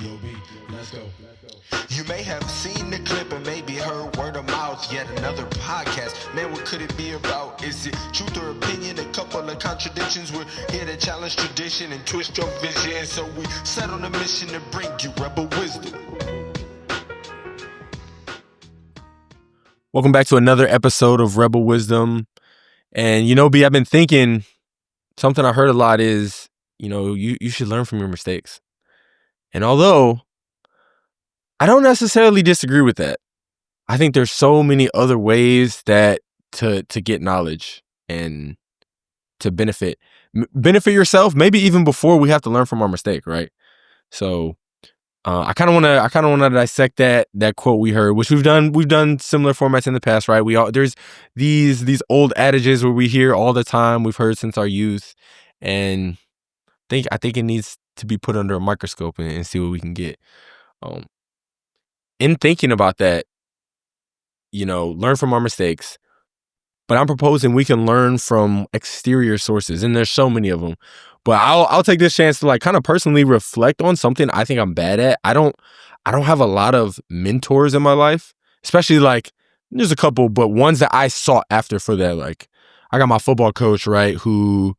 Yo, B, let's go. You may have seen the clip and maybe heard word of mouth, yet another podcast. Man, what could it be about? Is it truth or opinion? A couple of contradictions. We're here to challenge tradition and twist your vision. So we set on a mission to bring you rebel wisdom. Welcome back to another episode of Rebel Wisdom. And B, I've been thinking, something I heard a lot is, you should learn from your mistakes. And although I don't necessarily disagree with that, I think there's so many other ways that to get knowledge and to benefit yourself, maybe even before we have to learn from our mistake, right? So I kind of want to dissect that quote we heard, which we've done similar formats in the past, right? There's these old adages where we hear all the time, we've heard since our youth, and I think it needs to be put under a microscope and see what we can get. In thinking about that, learn from our mistakes, but I'm proposing we can learn from exterior sources, and there's so many of them. But I'll take this chance to kind of personally reflect on something I think I'm bad at. I don't have a lot of mentors in my life, especially there's a couple, but ones that I sought after for that. I got my football coach, right, who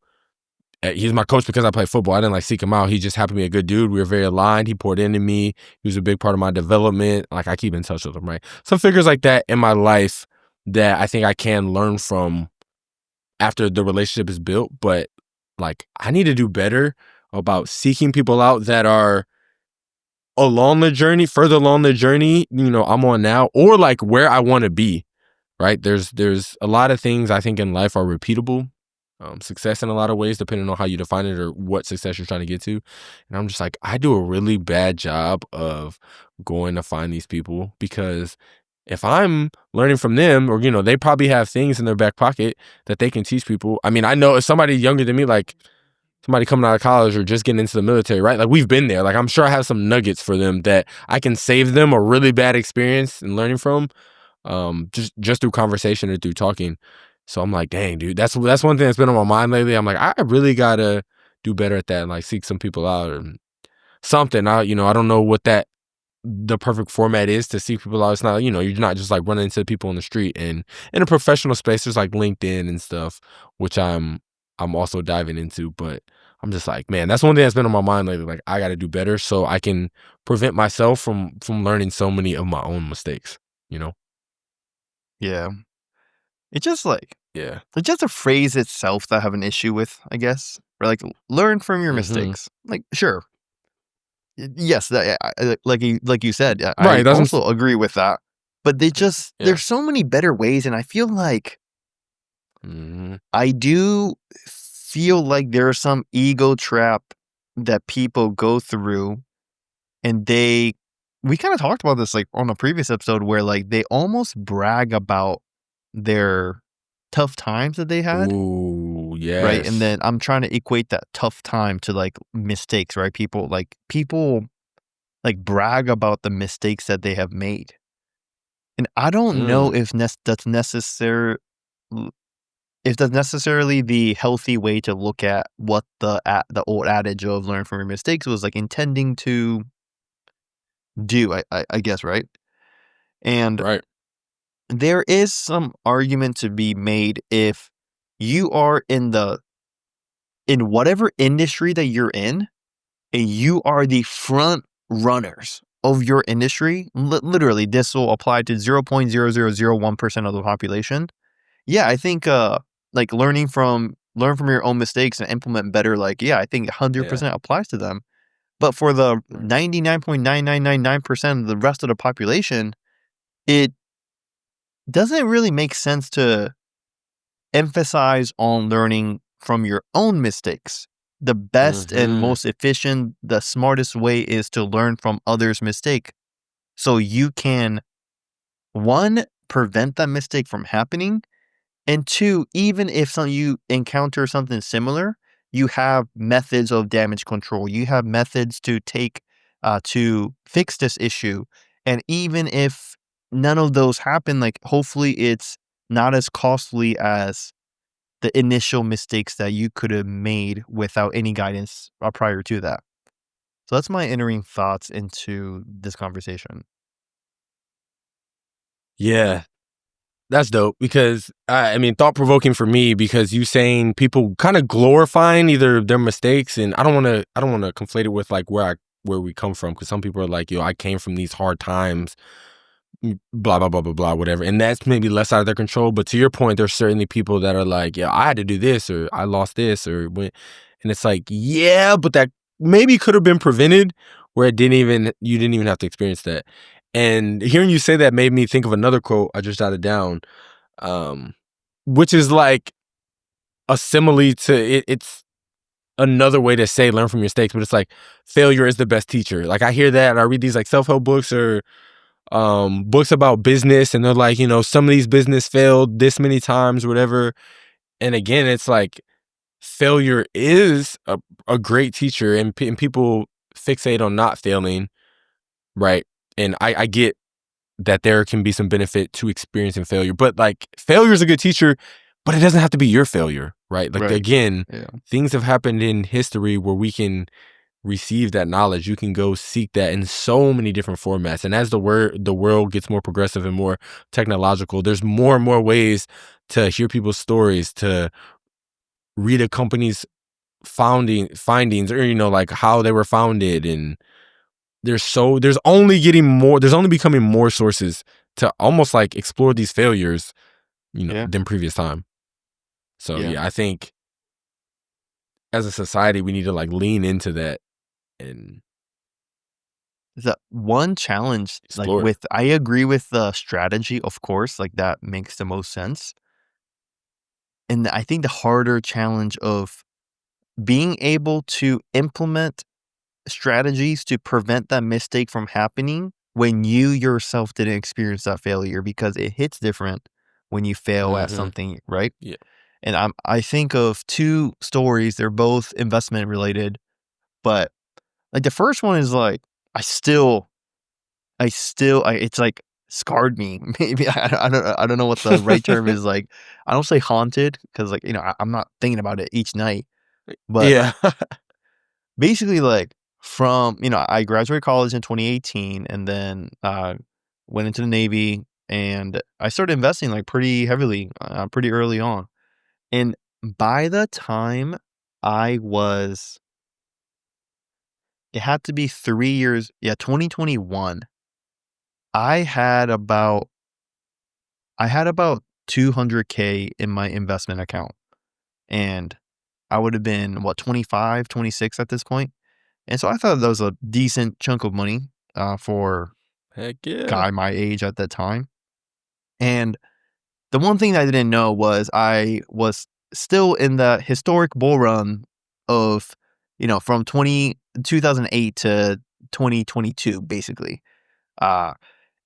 he's my coach because I play football. I didn't seek him out. He just happened to be a good dude. We were very aligned. He poured into me. He was a big part of my development. I keep in touch with him, right? Some figures like that in my life that I think I can learn from after the relationship is built. But I need to do better about seeking people out that are further along the journey, I'm on now, or where I want to be, right? There's a lot of things I think in life are repeatable. Success in a lot of ways, depending on how you define it or what success you're trying to get to. And I'm just I do a really bad job of going to find these people, because if I'm learning from them, or, they probably have things in their back pocket that they can teach people. I mean, I know if somebody younger than me, somebody coming out of college or just getting into the military, right? We've been there. I'm sure I have some nuggets for them that I can save them a really bad experience and learning from, just through conversation or through talking. So I'm dang, dude, that's one thing that's been on my mind lately. I'm I really gotta do better at that and seek some people out or something. I don't know what the perfect format is to seek people out. It's not, you're not just running into people on the street. And in a professional space, there's LinkedIn and stuff, which I'm also diving into. But I'm just man, that's one thing that's been on my mind lately. I got to do better so I can prevent myself from learning so many of my own mistakes. Yeah. It's just Yeah. it's just a phrase itself that I have an issue with, I guess. Or learn from your mistakes. Sure. Yes, like you said, I Right, also agree with that. But there's so many better ways, and I feel I do feel there's some ego trap that people go through, and we kind of talked about this on a previous episode where they almost brag about their tough times that they had. Ooh, yes. Right. And then I'm trying to equate that tough time to mistakes, right? People brag about the mistakes that they have made. And I don't know if that's necessarily the healthy way to look at what the old adage of learn from your mistakes was intending to do, I guess, right? And right. There is some argument to be made if you are in whatever industry that you're in, and you are the front runners of your industry. Literally, this will apply to 0.0001% of the population. Yeah, I think learn from your own mistakes and implement better. I think 100% applies to them. But for the 99.9999% of the rest of the population, it doesn't really make sense to emphasize on learning from your own mistakes. The best and most efficient, the smartest way is to learn from others' mistake. So you can, one, prevent that mistake from happening. And two, even if you encounter something similar, you have methods of damage control. You have methods to fix this issue. And even if none of those happen, hopefully it's not as costly as the initial mistakes that you could have made without any guidance prior to that. So that's my entering thoughts into this conversation. Yeah, that's dope because I mean, thought provoking for me because you saying people kind of glorifying either their mistakes, and I don't want to conflate it with like where we come from, because some people are like, yo, I came from these hard times, blah blah blah blah blah, whatever, and that's maybe less out of their control. But to your point, there's certainly people that are like, yeah, I had to do this, or I lost this, or went, and it's like, yeah, but that maybe could have been prevented, where you didn't even have to experience that. And hearing you say that made me think of another quote I just jotted down, which is like a simile to it. It's another way to say learn from your mistakes, but it's like failure is the best teacher. Like I hear that and I read these like self-help books or books about business, and they're like, some of these business failed this many times or whatever. And again, it's like failure is a great teacher, and people fixate on not failing, right? And I get that there can be some benefit to experiencing failure, but like failure is a good teacher, but it doesn't have to be your failure, right? Like again, things have happened in history where we can receive that knowledge. You can go seek that in so many different formats. And as the world gets more progressive and more technological, there's more and more ways to hear people's stories, to read a company's findings, or like how they were founded. And there's only becoming more sources to almost like explore these failures, than previous time. So I think as a society we need to like lean into that and the one challenge, like explore. I agree with the strategy, of course, like that makes the most sense. And I think the harder challenge of being able to implement strategies to prevent that mistake from happening when you yourself didn't experience that failure, because it hits different when you fail at something, right? Yeah. And I think of two stories. They're both investment related, but like the first one is like it's like scarred me. Maybe I don't know what the right term is. Like I don't say haunted because like I'm not thinking about it each night, but Yeah. basically like from I graduated college in 2018 and then went into the Navy, and I started investing like pretty heavily pretty early on. And by the time I was, it had to be 3 years, 2021. I had about 200K in my investment account, and I would have been 25, 26 at this point. And so I thought that was a decent chunk of money for Heck a yeah. guy my age at that time. And the one thing that I didn't know was I was still in the historic bull run of, from 2008 to 2022, basically.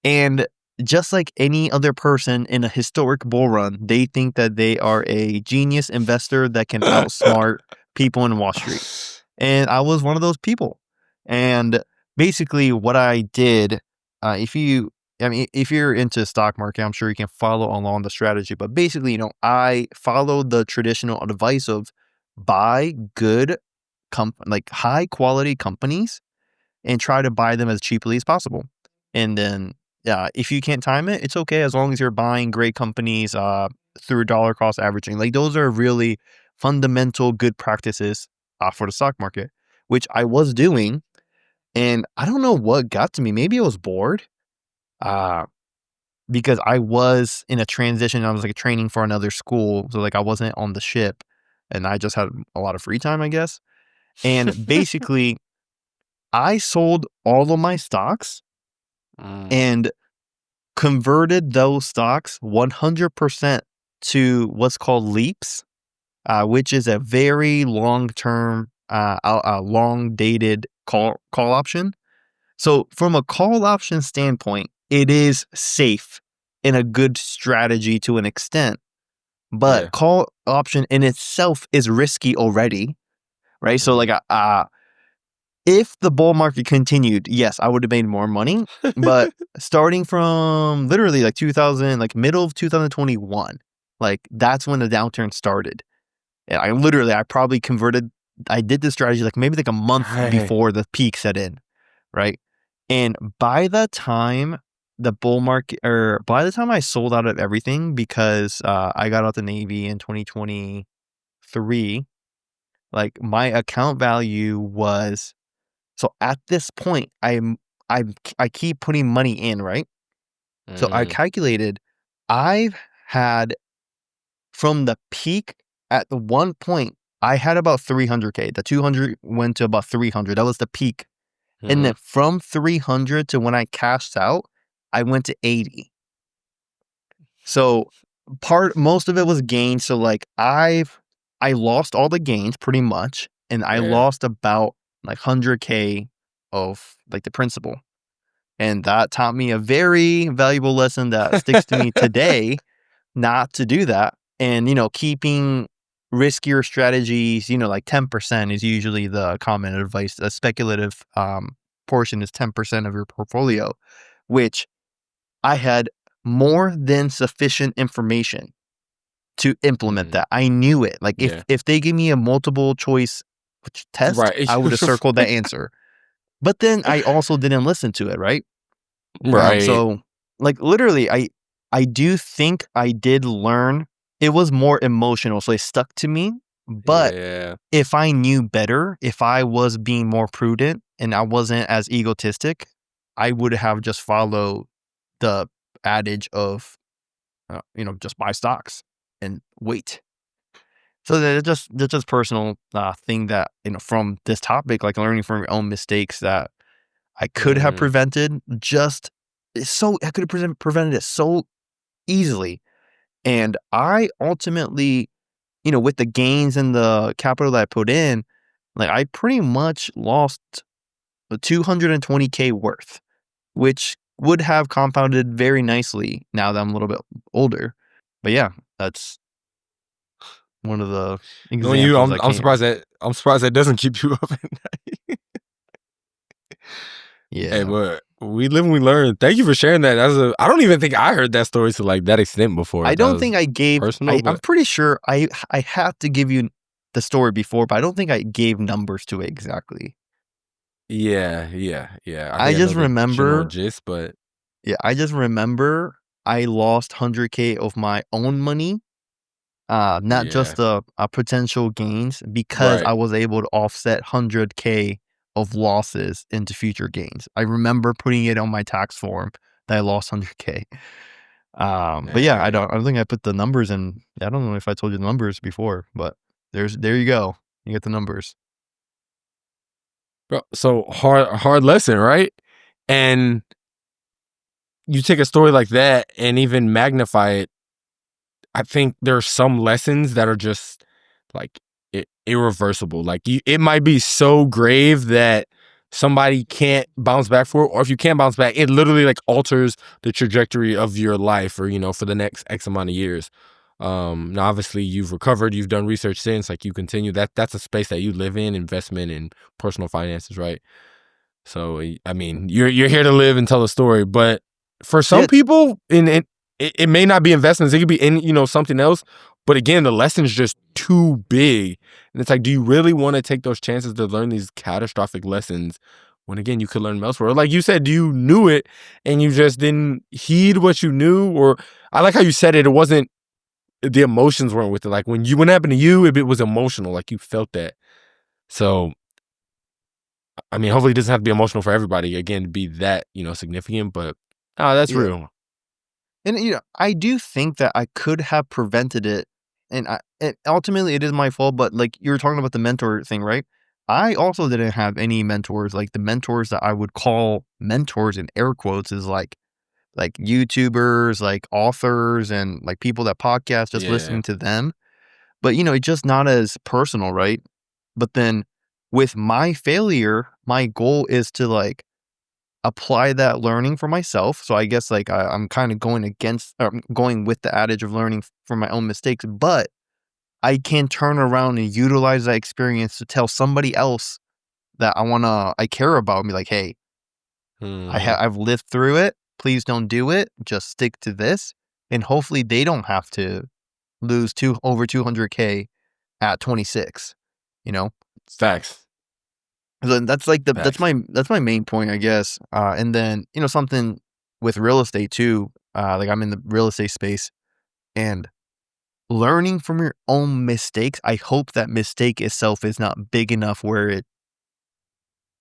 And just like any other person in a historic bull run, they think that they are a genius investor that can outsmart people in Wall Street. And I was one of those people. And basically what I did, if you're into stock market, I'm sure you can follow along the strategy. But basically, I followed the traditional advice of buy good, like high quality companies and try to buy them as cheaply as possible. And then, if you can't time it, it's okay as long as you're buying great companies through dollar cost averaging. Like those are really fundamental good practices for the stock market, which I was doing. And I don't know what got to me. Maybe I was bored because I was in a transition. I was like training for another school. So like I wasn't on the ship and I just had a lot of free time, I guess. And basically, I sold all of my stocks and converted those stocks 100% to what's called leaps, which is a very long-term, long-dated call option. So from a call option standpoint, it is safe and a good strategy to an extent, but Yeah. call option in itself is risky already, right? So like if the bull market continued, yes, I would have made more money. But starting from literally like 2000, like middle of 2021, like that's when the downturn started. And I probably converted I did this strategy like maybe like a month Right. before the peak set in, right? And by the time the bull market, or by the time I sold out of everything, because I got out the Navy in 2023, like my account value was, so at this point I keep putting money in, right? So I calculated I've had, from the peak at the one point, I had about 300K. The 200 went to about 300. That was the peak. And then from 300 to when I cashed out, I went to 80. So most of it was gain. So like I lost all the gains pretty much, and I lost about like 100K of like the principal. And that taught me a very valuable lesson that sticks to me today, not to do that. And, keeping riskier strategies, like 10% is usually the common advice. A speculative portion is 10% of your portfolio, which I had more than sufficient information to implement that. I knew it. Like if they give me a multiple choice test, Right. I would have circled that answer. But then I also didn't listen to it, right? Right. So like literally I do think I did learn. It was more emotional, so it stuck to me. But if I knew better, if I was being more prudent and I wasn't as egotistic, I would have just followed the adage of, just buy stocks and wait. So that's just personal thing that, from this topic, like learning from your own mistakes that I could have prevented. I could have prevented it so easily. And I ultimately, with the gains and the capital that I put in, like I pretty much lost 220K worth, which would have compounded very nicely now that I'm a little bit older. But yeah, that's one of the Knowing you, examples I'm surprised that doesn't keep you up at night. Hey, Yeah. but we live and we learn. Thank you for sharing that. I don't even think I heard that story to like that extent before. I don't think I gave, personal, I'm pretty sure I had to give you the story before, but I don't think I gave numbers to it exactly. Yeah. I think I know just the general remember, gist, but I lost 100K of my own money, not just the potential gains, because I right. was able to offset 100K of losses into future gains. I remember putting it on my tax form that I lost 100K. But yeah, I don't think I put the numbers in. I don't know if I told you the numbers before, but there you go. You get the numbers. Bro, so hard lesson, right? And you take a story like that and even magnify it. I think there are some lessons that are just like irreversible. Like it might be so grave that somebody can't bounce back for it, or if you can't bounce back, it literally like alters the trajectory of your life, or for the next X amount of years. Now obviously you've recovered, you've done research since, like you continue that's a space that you live in, investment and personal finances, right? So I mean, you're here to live and tell a story, but for some people, it may not be investments. It could be in something else. But again, the lesson's just too big, and it's like, do you really want to take those chances to learn these catastrophic lessons when again you could learn them elsewhere? Like you said, you knew it and you just didn't heed what you knew. Or I like how you said it. It wasn't, the emotions weren't with it. Like when it happened to you, it was emotional. Like you felt that. So I mean, hopefully it doesn't have to be emotional for everybody, again, to be that, significant, but that's Yeah. real. And I do think that I could have prevented it, and ultimately it is my fault. But like you were talking about the mentor thing, right? I also didn't have any mentors. Like the mentors that I would call mentors in air quotes is like YouTubers, like authors, and like people that podcast, just Yeah. listening to them. But it's just not as personal, right? But then with my failure, my goal is to like apply that learning for myself. So I guess like I'm kind of going with the adage of learning from my own mistakes, but I can turn around and utilize that experience to tell somebody else that I care about, and be like, hey, I've lived through it. Please don't do it. Just stick to this. And hopefully they don't have to lose over 200K at 26, you know? Facts. So that's like that's Facts. my main point, I guess. And then, something with real estate too. Like I'm in the real estate space, and learning from your own mistakes. I hope that mistake itself is not big enough where it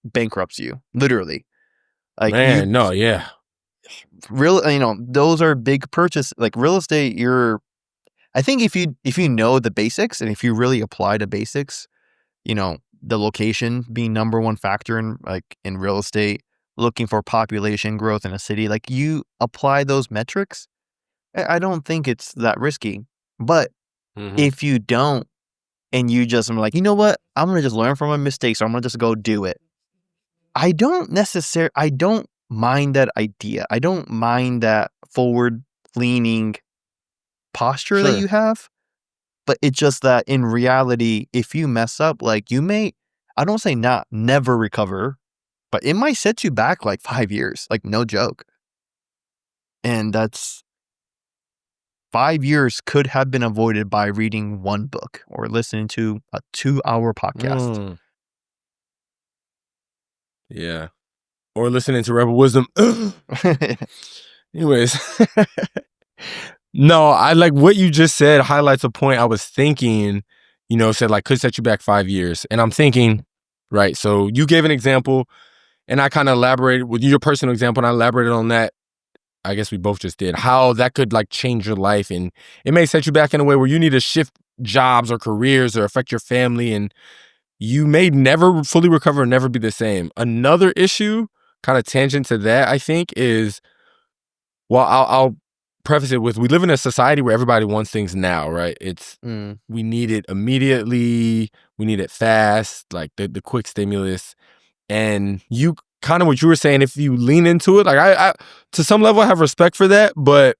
bankrupts you. Literally, like Man, no, yeah. those are big purchase. Like real estate, I think if you know the basics and if you really apply the basics, the location being number one factor in real estate, looking for population growth in a city, like you apply those metrics, I don't think it's that risky. But Mm-hmm. if you don't, and you just are like, you know what, I'm gonna just learn from my mistakes, or I'm gonna just go do it. I don't mind that idea. I don't mind that forward leaning posture that Sure. you have. But it's just that in reality, if you mess up, like you may, I don't say not never recover, but it might set you back like 5 years, like no joke. And that's 5 years could have been avoided by reading one book or listening to a 2-hour podcast. Mm, yeah. Or listening to Rebel Wisdom. Anyways. No, I like what you just said highlights a point I was thinking, said like could set you back 5 years. And I'm thinking, right, so you gave an example and I kind of elaborated with your personal example and I elaborated on that. I guess we both just did, how that could like change your life and it may set you back in a way where you need to shift jobs or careers or affect your family and you may never fully recover and never be the same. Another issue, kind of tangent to that, I think is, well, I'll preface it with, we live in a society where everybody wants things now, right? We need it immediately, we need it fast, like the quick stimulus. And you kind of what you were saying, if you lean into it, like I to some level I have respect for that, but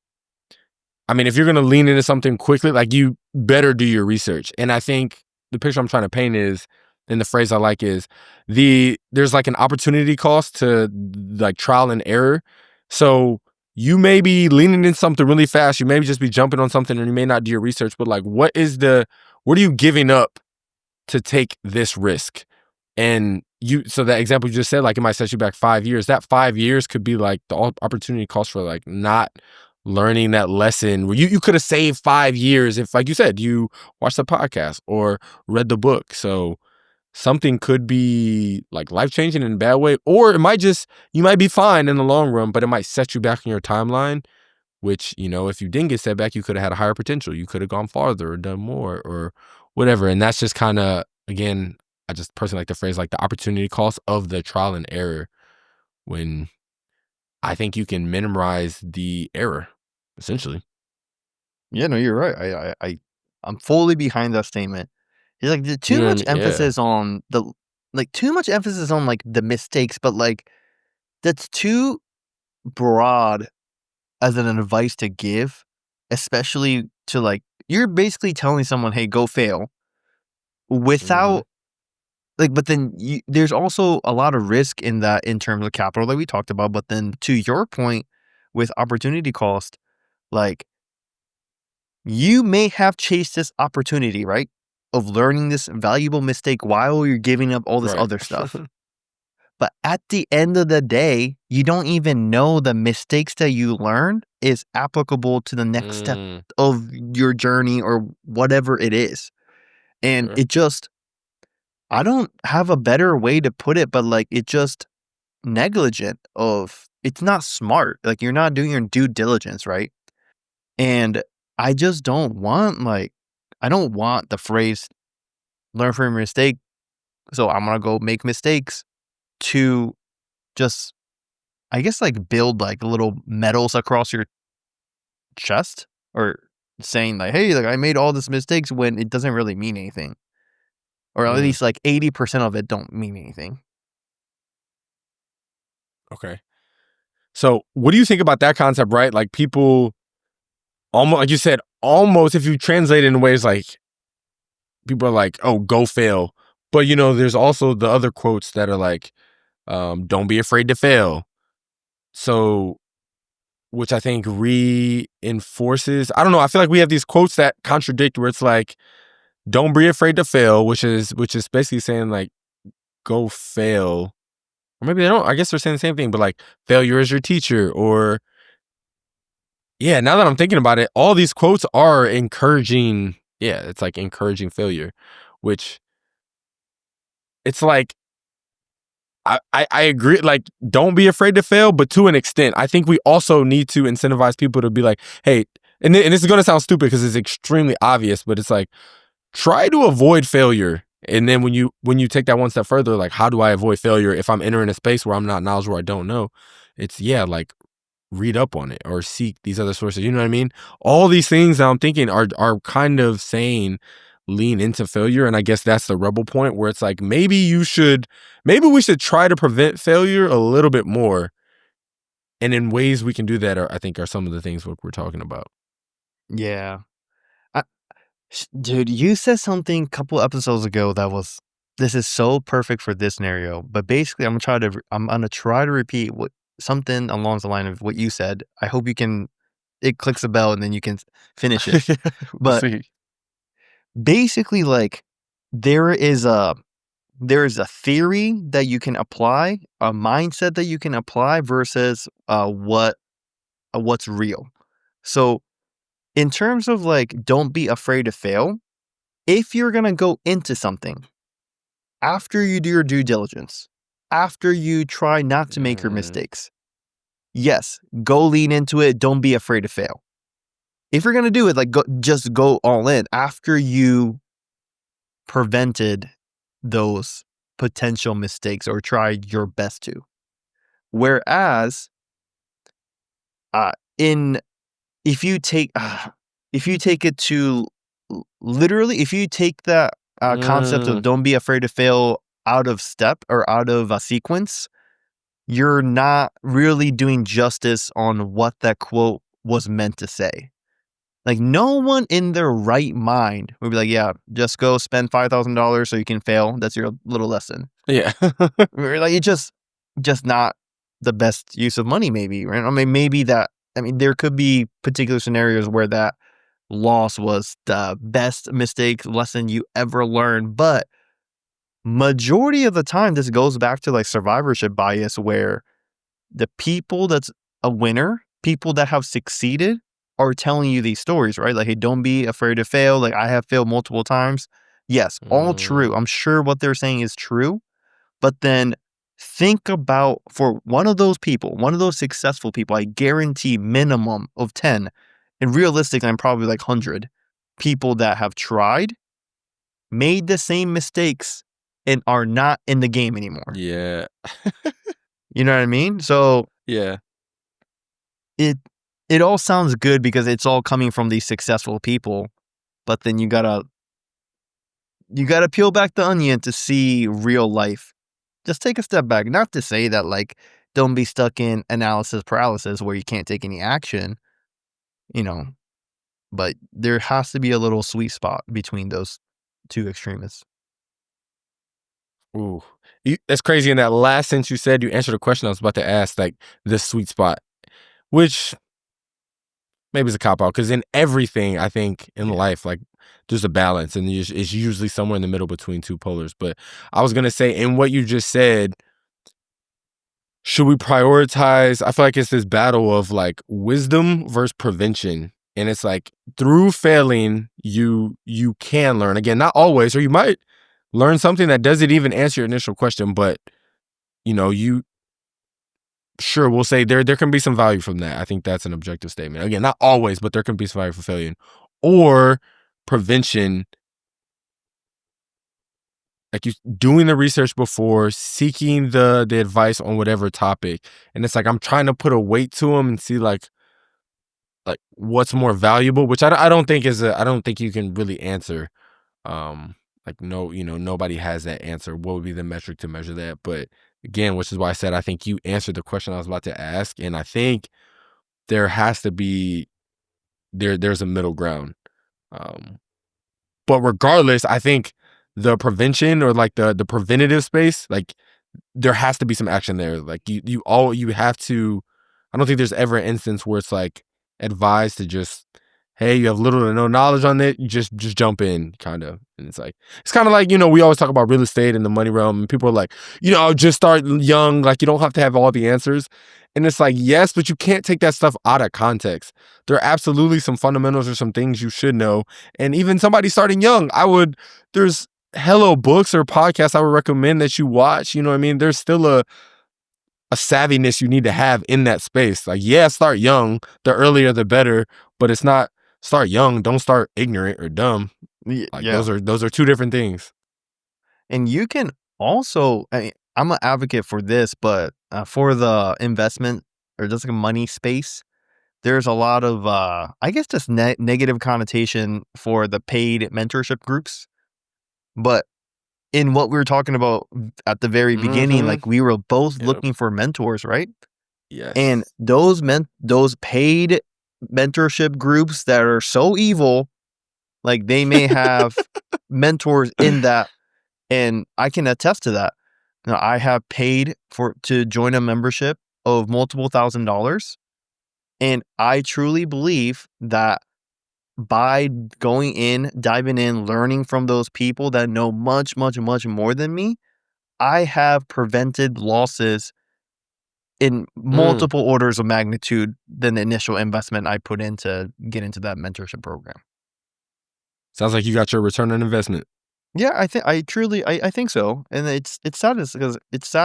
I mean, if you're going to lean into something quickly, like you better do your research. And I think the picture I'm trying to paint is, and the phrase I like is, there's like an opportunity cost to like trial and error. So you may be leaning in something really fast. You may just be jumping on something and you may not do your research, but like, what are you giving up to take this risk? And so that example you just said, like it might set you back 5 years. That 5 years could be like the opportunity cost for like not learning that lesson where you could have saved 5 years if, like you said, you watched the podcast or read the book. So something could be like life-changing in a bad way, or you might be fine in the long run, but it might set you back in your timeline, which, if you didn't get set back, you could have had a higher potential. You could have gone farther or done more or whatever. And that's just kind of, again, I just personally like the phrase, like the opportunity cost of the trial and error, when I think you can minimize the error, essentially. Yeah, no, you're right. I'm fully behind that statement. It's like You too know what I much mean? Yeah. emphasis on too much emphasis on like the mistakes, but like that's too broad as an advice to give, especially to like you're basically telling someone, "Hey, go fail," Mm-hmm. without but then there's also a lot of risk in that in terms of capital that we talked about. But then to your point with opportunity cost, like you may have chased this opportunity, right, of learning this valuable mistake while you're giving up all this Right. other stuff. But at the end of the day, you don't even know the mistakes that you learned is applicable to the next step Mm, of your journey or whatever it is. And sure. it just, I don't have a better way to put it, but like it just negligent of, it's not smart. Like you're not doing your due diligence, right? And I just don't want I don't want the phrase learn from your mistake. So I'm going to go make mistakes to just, I guess, like build like little medals across your chest or saying like, hey, like I made all these mistakes when it doesn't really mean anything. Or at Mm, least like 80% of it don't mean anything. okay. So what do you think about that concept, right? Like people almost, like you said, almost if you translate it in ways like people are like, oh, go fail. But there's also the other quotes that are like, don't be afraid to fail. So, which I think reinforces, I don't know, I feel like we have these quotes that contradict where it's like, don't be afraid to fail, which is basically saying like go fail. Or maybe they don't. I guess they're saying the same thing, but like failure is your teacher. Or yeah, now that I'm thinking about it, all these quotes are encouraging. Yeah, it's like encouraging failure, which it's like I agree. Like, don't be afraid to fail, but to an extent, I think we also need to incentivize people to be like, hey, and this is going to sound stupid because it's extremely obvious, but it's like, try to avoid failure. And then when you take that one step further, like, how do I avoid failure if I'm entering a space where I'm not knowledgeable, or I don't know? It's like read up on it or seek these other sources. You know what I mean? All these things that I'm thinking are kind of saying lean into failure. And I guess that's the rebel point where it's like, maybe we should try to prevent failure a little bit more. And in ways we can do that I think are some of the things we're talking about. Yeah. Dude, you said something a couple episodes ago that was, this is so perfect for this scenario. But basically, I'm gonna try to repeat something along the line of what you said. I hope it clicks a bell and then you can finish it. We'll But see. basically, like, there is a theory that you can apply, a mindset that you can apply versus what's real. So in terms of like, don't be afraid to fail. If you're going to go into something, after you do your due diligence, after you try not to make your mistakes, yes, go lean into it. Don't be afraid to fail. If you're going to do it, like, just go all in after you prevented those potential mistakes or tried your best to. Whereas, if you take it to literally, if you take that concept of don't be afraid to fail out of step or out of a sequence, you're not really doing justice on what that quote was meant to say. Like, no one in their right mind would be like, yeah, just go spend $5,000 so you can fail. That's your little lesson. Yeah. Like, it's just not the best use of money, maybe, right? I mean, there could be particular scenarios where that loss was the best mistake lesson you ever learned, but majority of the time, this goes back to like survivorship bias, where the people that's a winner, people that have succeeded, are telling you these stories, right? Like, hey, don't be afraid to fail. Like, I have failed multiple times. Yes, all true. I'm sure what they're saying is true. But then think about, for one of those people, one of those successful people, I guarantee minimum of 10, and realistically, I'm probably like 100 people that have tried, made the same mistakes, and are not in the game anymore. Yeah. You know what I mean? So Yeah. it all sounds good because it's all coming from these successful people, but then you gotta peel back the onion to see real life. Just take a step back. Not to say that, like, don't be stuck in analysis paralysis where you can't take any action, but there has to be a little sweet spot between those two extremists. Ooh. That's crazy. In that last sentence you said, you answered a question I was about to ask, like the sweet spot, which maybe is a cop out, because in everything, I think in life, like, there's a balance, and it's usually somewhere in the middle between two polars. But I was gonna say, in what you just said, should we prioritize? I feel like it's this battle of like wisdom versus prevention, and it's like through failing, you can learn. Again, not always, or you might learn something that doesn't even answer your initial question, but you. Sure, we'll say there can be some value from that. I think that's an objective statement. Again, not always, but there can be some value for failure. Or prevention, like you doing the research before, seeking the advice on whatever topic. And it's like I'm trying to put a weight to them and see like what's more valuable, which I don't think I don't think you can really answer. Like, no, nobody has that answer. What would be the metric to measure that? But again, which is why I said I think you answered the question I was about to ask, and I think there has to be there's a middle ground. But regardless, I think the prevention, or like the preventative space, like, there has to be some action there. Like, you have to. I don't think there's ever an instance where it's like advised to just hey, you have little to no knowledge on it, you just jump in, kind of. And it's kind of like, we always talk about real estate and the money realm, and people are like, just start young, like you don't have to have all the answers. And it's like, yes, but you can't take that stuff out of context. There are absolutely some fundamentals or some things you should know. And even somebody starting young, there's hello books or podcasts I would recommend that you watch. You know what I mean? There's still a savviness you need to have in that space. Like, yeah, start young. The earlier, the better. But it's not start young. Don't start ignorant or dumb. Like Yeah. those are two different things. And you can also, I'm an advocate for this, but for the investment or just like a money space, there's a lot of, I guess, just negative connotation for the paid mentorship groups. But in what we were talking about at the very beginning, like we were both Yep. looking for mentors, right? Yes. And those paid mentorship groups that are so evil, like they may have mentors in that, and I can attest to that. Now, I have paid to join a membership of multiple $1,000s, and I truly believe that by going in, diving in, learning from those people that know much, much, much more than me, I have prevented losses in multiple orders of magnitude than the initial investment I put in to get into that mentorship program. Sounds like you got your return on investment. Yeah, I think so. And it's sad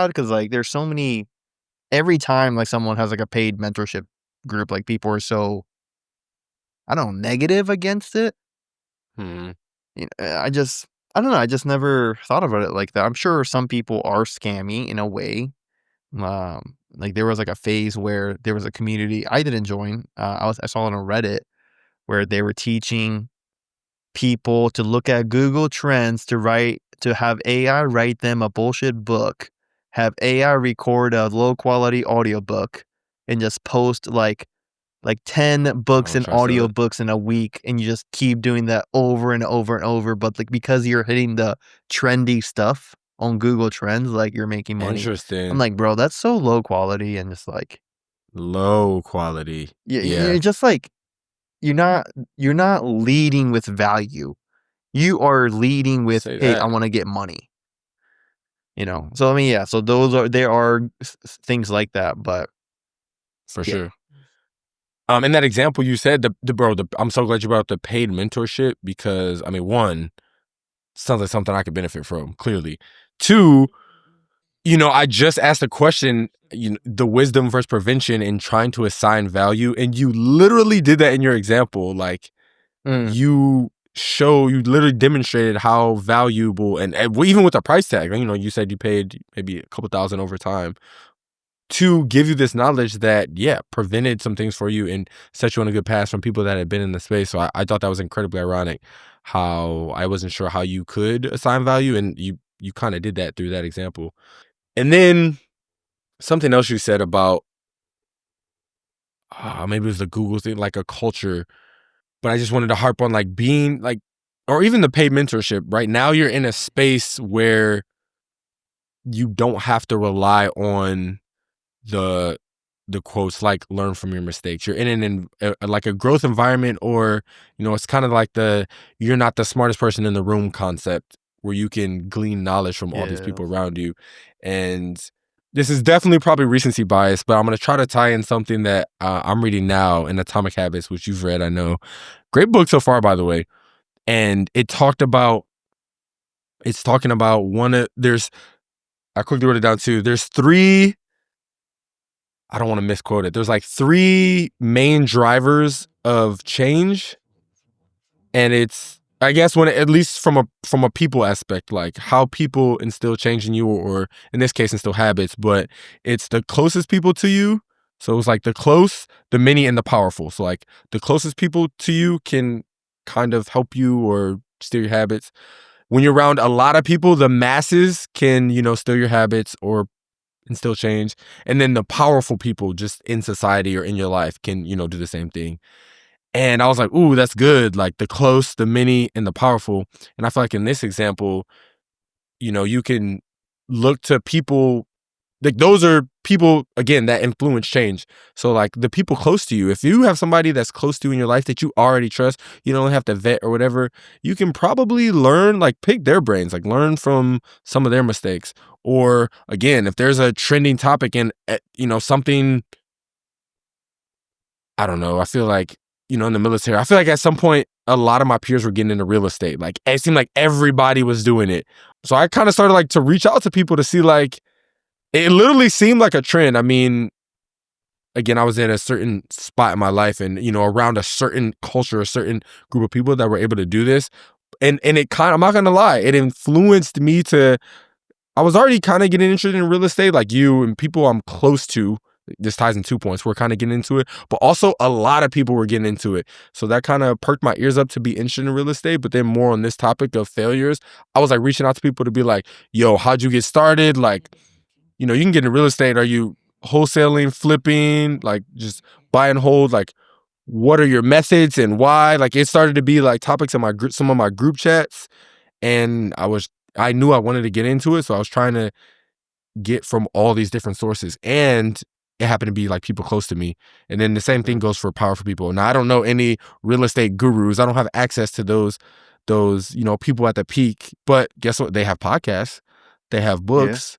because like there's so many, every time like someone has like a paid mentorship group, like people are so, I don't know, negative against it. Hmm. I don't know. I just never thought about it like that. I'm sure some people are scammy in a way. Like there was like a phase where there was a community I didn't join. I saw it on Reddit where they were teaching people to look at Google Trends to have AI write them a bullshit book, have AI record a low quality audiobook, and just post like 10 books and Try to sell it. audiobooks in a week, and you just keep doing that over and over and over. But like because you're hitting the trendy stuff on Google Trends, like you're making money. Interesting. I'm like, bro, that's so low quality and just like Low quality. you're just like you're not leading with value. You are leading with, Say hey, that. I want to get money. So I mean, yeah. So there are things like that, but For yeah. sure. In that example you said, I'm so glad you brought up the paid mentorship because, I mean, one, sounds like something I could benefit from, clearly. Two, I just asked a question, the wisdom versus prevention in trying to assign value, and you literally did that in your example. Like, you literally demonstrated how valuable, and even with the price tag, you said you paid maybe a couple thousand over time to give you this knowledge that, prevented some things for you and set you on a good path from people that had been in the space. So I thought that was incredibly ironic how I wasn't sure how you could assign value, and you kind of did that through that example. And then something else you said about, maybe it was the Google thing, like a culture, but I just wanted to harp on like being like, or even the paid mentorship. Right now you're in a space where you don't have to rely on the quotes like learn from your mistakes. You're in like a growth environment, or it's kind of like the you're not the smartest person in the room concept, where you can glean knowledge from all these people around you. And this is definitely probably recency bias, but I'm going to try to tie in something that I'm reading now in Atomic Habits, which you've read, I know. Great book so far, by the way. And it's talking about I quickly wrote it down too. There's three, I don't want to misquote it. There's like three main drivers of change. And it's, I guess, when at least from a people aspect, like how people instill change in you, or in this case, instill habits, but it's the closest people to you. So it's like the close, the many, and the powerful. So like the closest people to you can kind of help you or steer your habits. When you're around a lot of people, the masses can, steer your habits or instill change. And then the powerful people just in society or in your life can, do the same thing. And I was like, ooh, that's good. Like the close, the many, and the powerful. And I feel like in this example, you can look to people like those are people, again, that influence change. So like the people close to you, if you have somebody that's close to you in your life that you already trust, you don't have to vet or whatever, you can probably learn, like pick their brains, like learn from some of their mistakes. Or again, if there's a trending topic and something, I don't know, I feel like, in the military, I feel like at some point a lot of my peers were getting into real estate. Like it seemed like everybody was doing it. So I kind of started like to reach out to people to see, like, it literally seemed like a trend. I mean, again, I was in a certain spot in my life and, around a certain culture, a certain group of people that were able to do this. And it kind of, I'm not going to lie, it influenced me I was already kind of getting interested in real estate, like you and people I'm close to. This ties in 2 points. We're kind of getting into it, but also a lot of people were getting into it. So that kind of perked my ears up to be interested in real estate. But then more on this topic of failures, I was like reaching out to people to be like, yo, how'd you get started? Like, you can get into real estate. Are you wholesaling, flipping, like just buy and hold? Like, what are your methods and why? Like, it started to be like topics in some of my group chats. And I knew I wanted to get into it. So I was trying to get from all these different sources, and it happened to be like people close to me. And then the same thing goes for powerful people. Now, I don't know any real estate gurus. I don't have access to those people at the peak, but guess what? They have podcasts, they have books.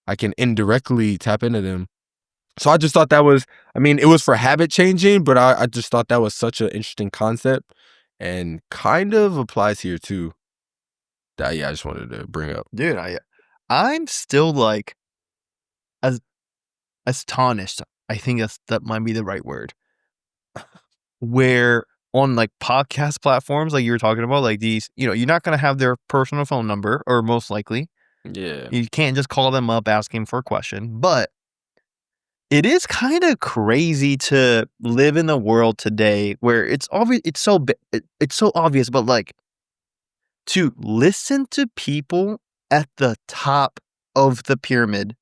I can indirectly tap into them. So I just thought that was, it was for habit changing, but I just thought that was such an interesting concept and kind of applies here too. That, I just wanted to bring up. Dude, I'm still like astonished. I think that might be the right word. Where on like podcast platforms, like you were talking about, like these, you're not going to have their personal phone number, or most likely. Yeah. You can't just call them up asking for a question. But it is kind of crazy to live in a world today where it's obvious, it's so obvious, but like to listen to people at the top of the pyramid.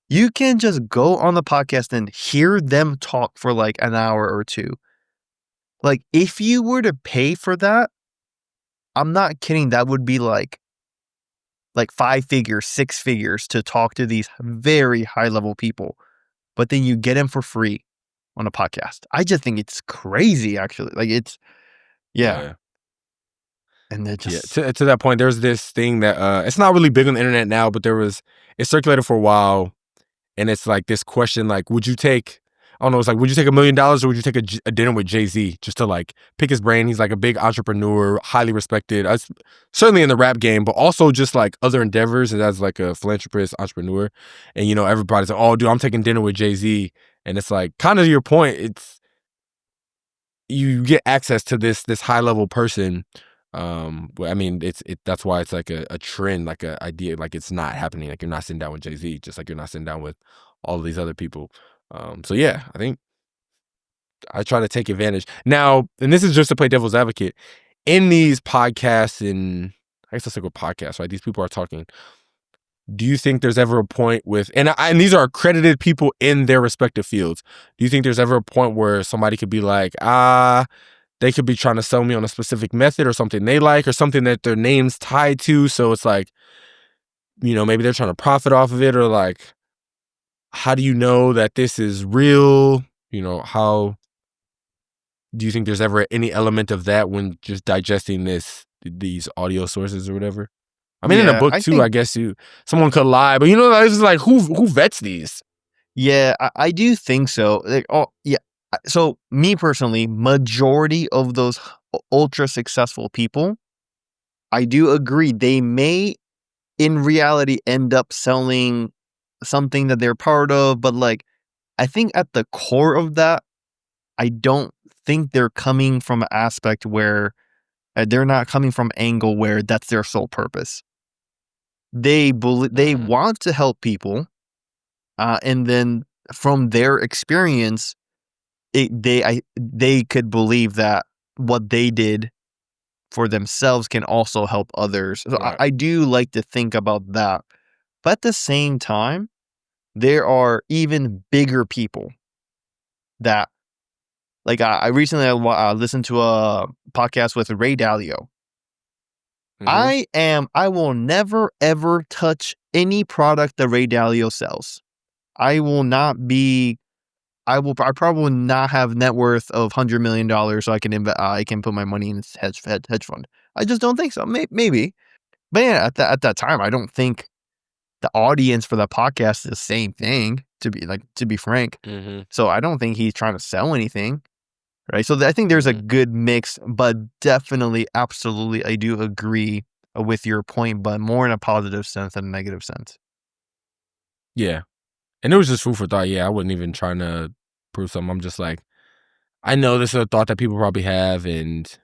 You can just go on the podcast and hear them talk for like an hour or two. Like, if you were to pay for that, I'm not kidding, that would be like 5 figures, 6 figures to talk to these very high level people. But then you get them for free on a podcast. I just think it's crazy, actually. Like, it's, yeah. And they're just, to that point, there's this thing that it's not really big on the internet now, but it circulated for a while. And it's like this question, like, would you take $1 million, or would you take a dinner with Jay-Z just to like pick his brain? He's like a big entrepreneur, highly respected, certainly in the rap game, but also just like other endeavors as like a philanthropist, entrepreneur. And, everybody's like, oh, dude, I'm taking dinner with Jay-Z. And it's like, kind of your point. It's, you get access to this high level person. That's why it's like a trend, like an idea, like it's not happening. Like you're not sitting down with Jay-Z, just like you're not sitting down with all of these other people. So yeah, I think I try to take advantage now, and this is just to play devil's advocate in these podcasts, and I guess let's go podcasts, right? These people are talking. Do you think there's ever a point and these are accredited people in their respective fields. Do you think there's ever a point where somebody could be like, they could be trying to sell me on a specific method or something they like or something that their name's tied to? So it's like, maybe they're trying to profit off of it, or like, how do you know that this is real? How do you think there's ever any element of that when just digesting these audio sources or whatever? In a book too, I guess someone could lie, but it's like who vets these? Yeah, I do think so. Like, oh yeah. So me personally, majority of those ultra successful people, I do agree they may in reality end up selling something that they're part of, but like I think at the core of that, I don't think they're coming from an aspect where they're not coming from angle where that's their sole purpose. They want to help people, and then from their experience, they could believe that what they did for themselves can also help others. So Right. I do like to think about that, but at the same time, there are even bigger people that, like, I recently listened to a podcast with Ray Dalio. Mhm. I will never ever touch any product that Ray Dalio sells. I probably not have net worth of $100 million so I can put my money in this hedge fund. I just don't think so. Maybe. But yeah, at that time, I don't think the audience for the podcast is the same thing, to be frank. Mhm. So I don't think he's trying to sell anything. Right. So I think there's a Mhm. good mix, but definitely, absolutely, I do agree with your point, but more in a positive sense than a negative sense. Yeah. And it was just food for thought. Yeah, I wasn't even trying to prove something. I'm just like, I know this is a thought that people probably have, and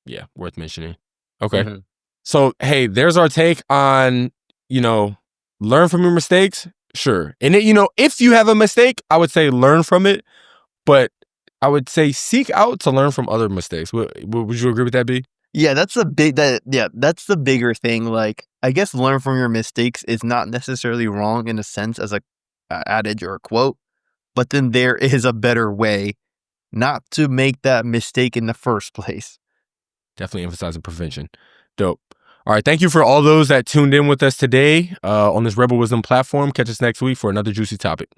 yeah, worth mentioning. Okay. Mhm. So, hey, there's our take on, learn from your mistakes. Sure. And, if you have a mistake, I would say learn from it. But I would say seek out to learn from other mistakes. Would you agree with that, B? Yeah, that's that's the bigger thing. Like, I guess learn from your mistakes is not necessarily wrong in a sense as a adage or a quote, but then there is a better way not to make that mistake in the first place. Definitely emphasizing prevention. Dope. All right. Thank you for all those that tuned in with us today on this Rebel Wisdom platform. Catch us next week for another juicy topic.